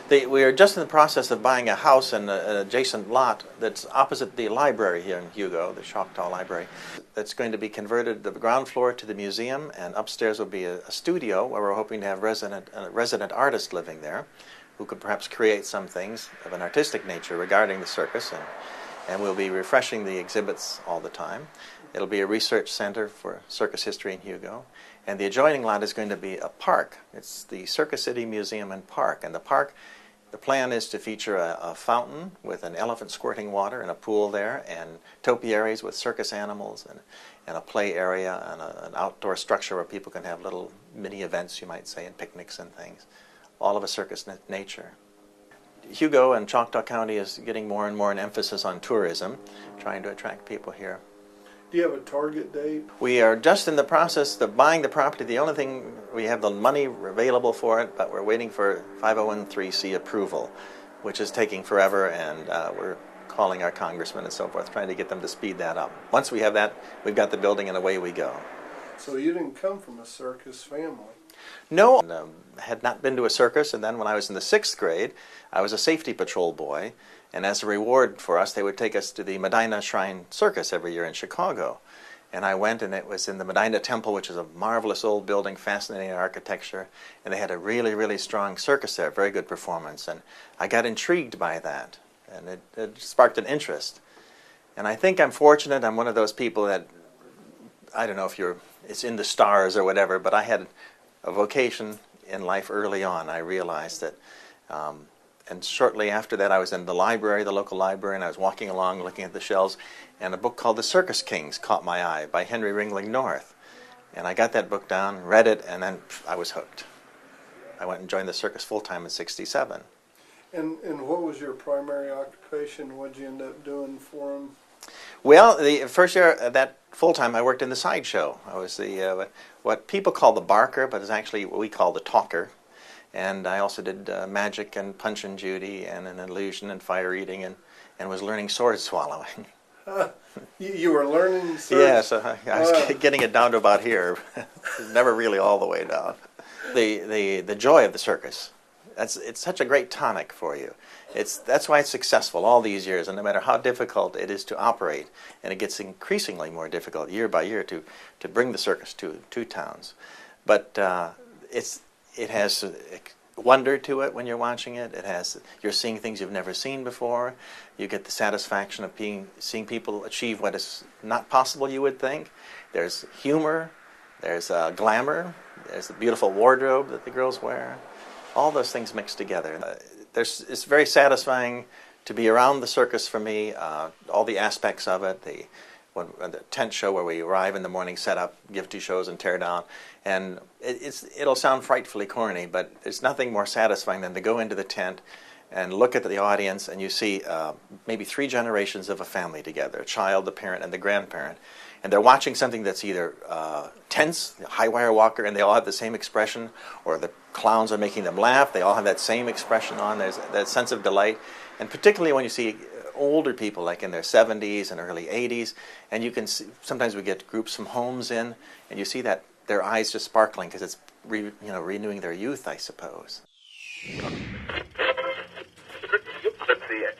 We are just in the process of buying a house in an adjacent lot that's opposite the library here in Hugo, the Choctaw Library. That's going to be converted, the ground floor to the museum, and upstairs will be a studio where we're hoping to have a resident artist living there who could perhaps create some things of an artistic nature regarding the circus, and we'll be refreshing the exhibits all the time. It'll be a research center for circus history in Hugo. And the adjoining lot is going to be a park. It's the Circus City Museum and Park. And the park, the plan is to feature a fountain with an elephant squirting water and a pool there, and topiaries with circus animals, and a play area, and an outdoor structure where people can have little mini events, you might say, and picnics and things. All of a circus nature. Hugo and Choctaw County is getting more and more an emphasis on tourism, trying to attract people here. Do you have a target date? We are just in the process of buying the property. The only thing, we have the money available for it, but we're waiting for 501(c) approval, which is taking forever, and we're calling our congressmen and so forth, trying to get them to speed that up. Once we have that, we've got the building and away we go. So you didn't come from a circus family? No, had not been to a circus, and then when I was in the 6th grade, I was a safety patrol boy, and as a reward for us, they would take us to the Medina Shrine Circus every year in Chicago. And I went, and it was in the Medina Temple, which is a marvelous old building, fascinating architecture, and they had a really, really strong circus there, very good performance, and I got intrigued by that, and it sparked an interest. And I think I'm fortunate. I'm one of those people that, I don't know if it's in the stars or whatever, but I had a vocation in life early on. I realized that, and shortly after that I was in the library, the local library, and I was walking along looking at the shelves, and a book called The Circus Kings caught my eye by Henry Ringling North. And I got that book down, read it, and then I was hooked. I went and joined the circus full-time in '67. And what was your primary occupation? What did you end up doing for them? Well, the first year, that full-time, I worked in the sideshow. I was the what people call the barker, but it's actually what we call the talker. And I also did magic and Punch and Judy and an illusion and fire eating, and was learning sword swallowing. You were learning sword? Yes, I was getting it down to about here. Never really all the way down. The joy of the circus. It's such a great tonic for you. That's why it's successful all these years, and no matter how difficult it is to operate, and it gets increasingly more difficult year by year to bring the circus to towns. But it has wonder to it when you're watching it. You're seeing things you've never seen before. You get the satisfaction of seeing people achieve what is not possible, you would think. There's humor, there's glamour, there's the beautiful wardrobe that the girls wear. All those things mixed together. It's very satisfying to be around the circus for me, all the aspects of it, the tent show where we arrive in the morning, set up, give 2 shows and tear down. And it'll sound frightfully corny, but there's nothing more satisfying than to go into the tent and look at the audience, and you see maybe 3 generations of a family together, a child, the parent, and the grandparent. And they're watching something that's either tense, high wire walker, and they all have the same expression, or the clowns are making them laugh. They all have that same expression on. There's that sense of delight. And particularly when you see older people, like in their 70s and early 80s, and you can see, sometimes we get groups from homes in, and you see that their eyes just sparkling because it's renewing their youth, I suppose. Let's see it.